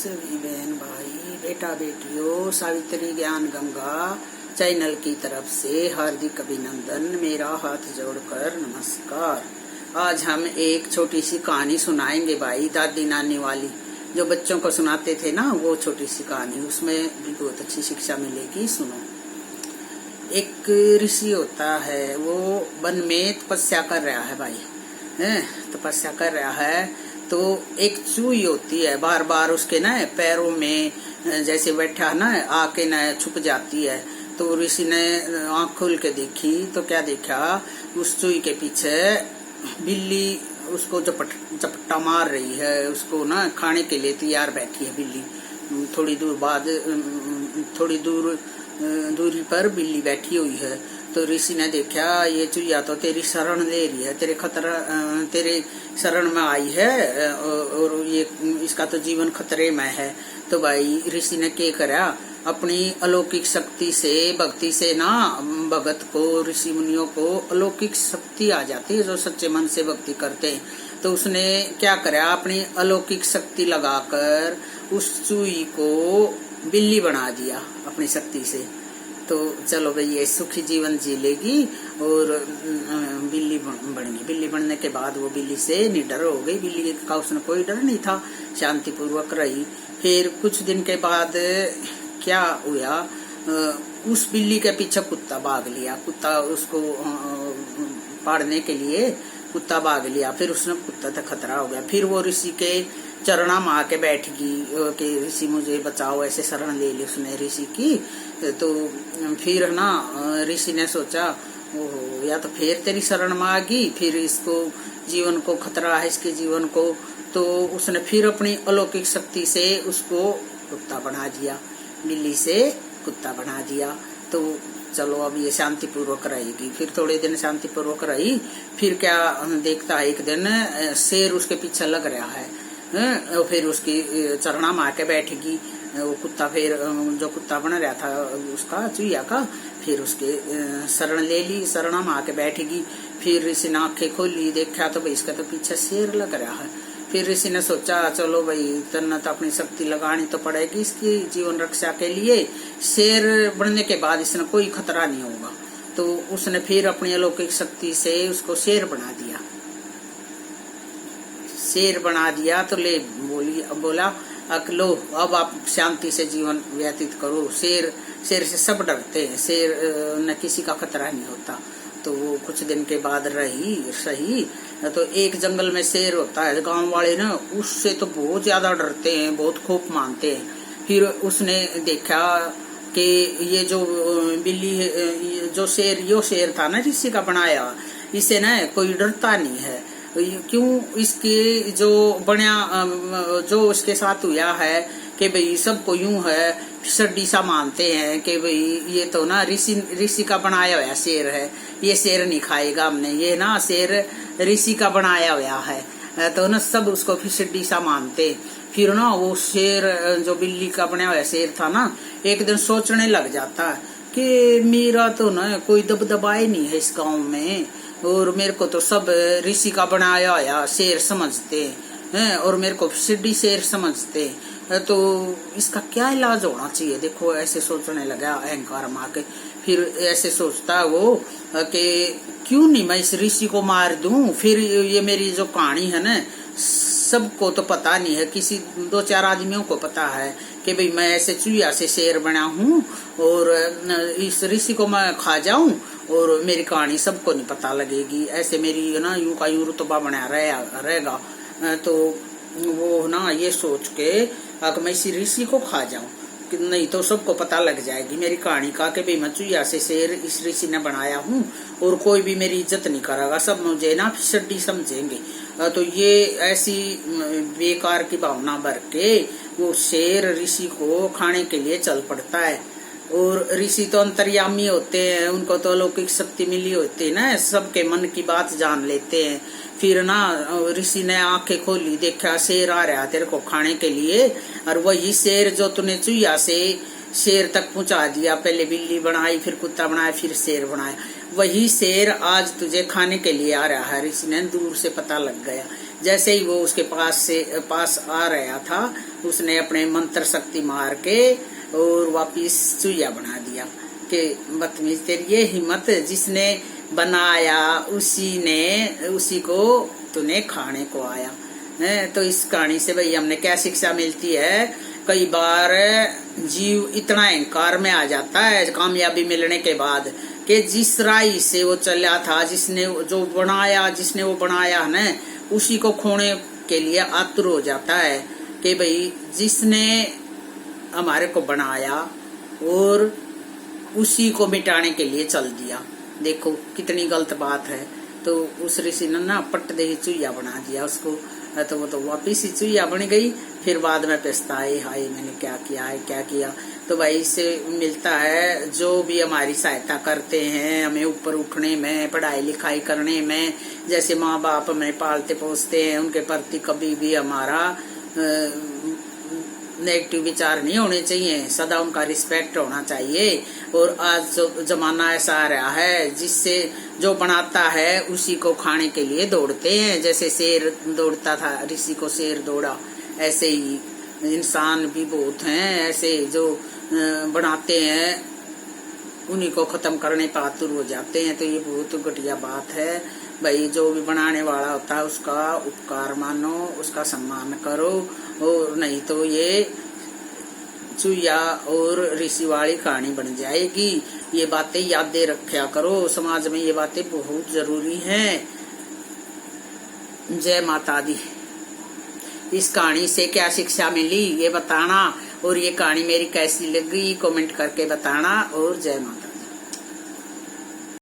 सभी बहन भाई बेटा बेटियों सावित्री ज्ञान गंगा चैनल की तरफ से हार्दिक अभिनंदन। मेरा हाथ जोड़कर नमस्कार। आज हम एक छोटी सी कहानी सुनाएंगे भाई, दादी नानी वाली, जो बच्चों को सुनाते थे ना, वो छोटी सी कहानी। उसमें भी बहुत अच्छी शिक्षा मिलेगी। सुनो। एक ऋषि होता है, वो वन में तपस्या कर रहा है भाई, तपस्या कर रहा है। तो एक चूही होती है, बार बार उसके ना पैरों में जैसे बैठा ना आके न छुप जाती है। तो ऋषि ने आंख खोल के देखी तो क्या देखा, उस चूही के पीछे बिल्ली उसको झपट्टा मार रही है, उसको ना खाने के लिए तैयार बैठी है बिल्ली। थोड़ी दूरी पर बिल्ली बैठी हुई है। तो ऋषि ने देखा, ये चुईया तो तेरी शरण ले रही है, तेरे शरण में आई है और ये इसका तो जीवन खतरे में है। तो भाई ऋषि ने क्या करा, अपनी अलौकिक शक्ति से, भक्ति से ना, भगत को, ऋषि मुनियों को अलौकिक शक्ति आ जाती है जो सच्चे मन से भक्ति करते हैं। तो उसने क्या करा, अपनी अलौकिक शक्ति लगाकर उस चूही को बिल्ली बना दिया अपनी शक्ति से। तो चलो भाई, ये सुखी जीवन जी लेगी और बिल्ली बन गई। बिल्ली बनने के बाद वो बिल्ली से निडर हो गई। बिल्ली का उसने कोई डर नहीं था, शांति पूर्वक रही। फिर कुछ दिन के बाद क्या हुआ, उस बिल्ली के पीछे कुत्ता भाग लिया। कुत्ता उसको पाड़ने के लिए कुत्ता भाग लिया। फिर उसने कुत्ता तक खतरा हो गया। फिर वो ऋषि के चरणा में आके बैठ गई कि ऋषि मुझे बचाओ, ऐसे शरण ले ली उसने ऋषि की। तो फिर ना ऋषि ने सोचा, ओहो, या तो फिर तेरी शरण में आ गई, फिर इसको जीवन को खतरा है, इसके जीवन को। तो उसने फिर अपनी अलौकिक शक्ति से उसको कुत्ता बना दिया, बिल्ली से कुत्ता बना दिया। तो चलो अब ये शांति पूर्वक रहेगी। फिर थोड़े दिन शांति पूर्वक रही। फिर क्या देखता है, एक दिन शेर उसके पीछे लग रहा है। फिर उसकी चरणा में आके बैठेगी वो कुत्ता। फिर जो कुत्ता बना रहा था उसका, चूहिया का, फिर उसके शरण ले ली, शरणा में आके बैठेगी। फिर ऋषि ने आंखें खोली, देखा तो भाई इसका तो पीछे शेर लग रहा है। फिर ऋषि ने सोचा, चलो भाई तन्ना तो अपनी शक्ति लगानी तो पड़ेगी इसकी जीवन रक्षा के लिए। शेर बनने के बाद इसने कोई खतरा नहीं होगा। तो उसने फिर अपनी अलौकिक शक्ति से उसको शेर बना दिया। शेर बना दिया तो ले बोला, लो अब आप शांति से जीवन व्यतीत करो। शेर से सब डरते हैं, शेर न किसी का खतरा नहीं होता। तो वो कुछ दिन के बाद सही तो एक जंगल में शेर होता है। गांव वाले ना उससे तो बहुत ज्यादा डरते हैं, बहुत खौफ मानते हैं। फिर उसने देखा कि ये जो बिल्ली, जो शेर था ना ऋषि का बनाया, इसे ना कोई डरता नहीं है। क्यों, इसके जो जो उसके साथ हुआ है कि भाई सबको यूं है, फिसड्डी सा मानते हैं कि भाई ये तो ना ऋषि का बनाया हुआ शेर है, ये शेर नहीं खाएगा हमने, ये ना शेर ऋषि का बनाया हुआ है। तो ना सब उसको फिसड्डी सा मानते। फिर ना वो शेर, जो बिल्ली का बनाया हुआ शेर था ना, एक दिन सोचने लग जाता है कि मेरा तो ना कोई दबदबा ही नहीं है इस गाँव में, और मेरे को तो सब ऋषि का बनाया हुआ शेर समझते हैं और मेरे को फिसड्डी शेर समझते हैं। तो इसका क्या इलाज होना चाहिए। देखो ऐसे सोचने लगा अहंकार में आके। फिर ऐसे सोचता है वो कि क्यों नहीं मैं इस ऋषि को मार दूं। फिर ये मेरी जो कहानी है ना, सबको तो पता नहीं है, किसी 2-4 आदमियों को पता है कि भाई मैं ऐसे चूहिया से शेर बना हूँ और इस ऋषि को मैं खा जाऊं और मेरी कहानी सबको नहीं पता लगेगी। ऐसे मेरी ना यूं का यूं रुतबा बना रहेगा। तो वो ना ये सोच के अगर मैं इसी ऋषि को खा जाऊं, नहीं तो सबको पता लग जाएगी मेरी कहानी का कि भाई मैं चूहिया से शेर इस ऋषि ने बनाया हूँ और कोई भी मेरी इज्जत नहीं करेगा, सब मुझे ना फिसड्डी समझेंगे। तो ये ऐसी बेकार की भावना भर के वो शेर ऋषि को खाने के लिए चल पड़ता है। और ऋषि तो अंतर्यामी होते हैं, उनको तो अलौकिक शक्ति मिली होती है ना, सबके मन की बात जान लेते हैं। फिर ना ऋषि ने आंखें खोली, देखा शेर आ रहा तेरे को खाने के लिए, और वही शेर जो तूने चूहिया से शेर तक पहुंचा दिया, पहले बिल्ली बनाई, फिर कुत्ता बनाया, फिर शेर बनाया, वही शेर आज तुझे खाने के लिए आ रहा है। ऋषि ने दूर से पता लग गया जैसे ही वो उसके पास आ रहा था, उसने अपने मंत्र शक्ति मार के और वापिस चूया बना दिया कि बदतमीज, तेरी ये हिम्मत, जिसने बनाया उसी को तूने खाने को आया है। तो इस कहानी से भाई हमने क्या शिक्षा मिलती है? कई बार जीव इतना अहंकार में आ जाता है कामयाबी मिलने के बाद कि जिस राह से वो चला था, जिसने वो बनाया ना, उसी को खोने के लिए आतुर हो जाता है कि भाई जिसने हमारे को बनाया और उसी को मिटाने के लिए चल दिया। देखो कितनी गलत बात है। तो उस ऋषि ने ना पट दे चूया बना दिया उसको, तो वो तो वापिस ही चूया बन गई। फिर बाद में पछताए, हाय मैंने क्या किया है, क्या किया। तो भाई इससे मिलता है, जो भी हमारी सहायता करते हैं हमें ऊपर उठने में, पढ़ाई लिखाई करने में, जैसे माँ बाप हमें पालते पोसते हैं, उनके प्रति कभी भी हमारा नेगेटिव विचार नहीं होने चाहिए, सदा उनका रिस्पेक्ट होना चाहिए। और आज जो जमाना ऐसा आ रहा है जिससे जो बनाता है उसी को खाने के लिए दौड़ते हैं। जैसे शेर दौड़ता था, ऋषि को शेर दौड़ा, ऐसे ही इंसान भी बहुत हैं ऐसे जो बनाते हैं, उन्हीं को खत्म करने पर आतुर हो जाते हैं। तो ये बहुत घटिया बात है भाई। जो भी बनाने वाला होता है उसका उपकार मानो, उसका सम्मान करो, और नहीं तो ये चूया और ऋषि वाली कहानी बन जाएगी। ये बातें याद रखा करो, समाज में ये बातें बहुत जरूरी हैं। जय माता दी। इस कहानी से क्या शिक्षा मिली ये बताना, और ये कहानी मेरी कैसी लगी कमेंट करके बताना, और जय माता।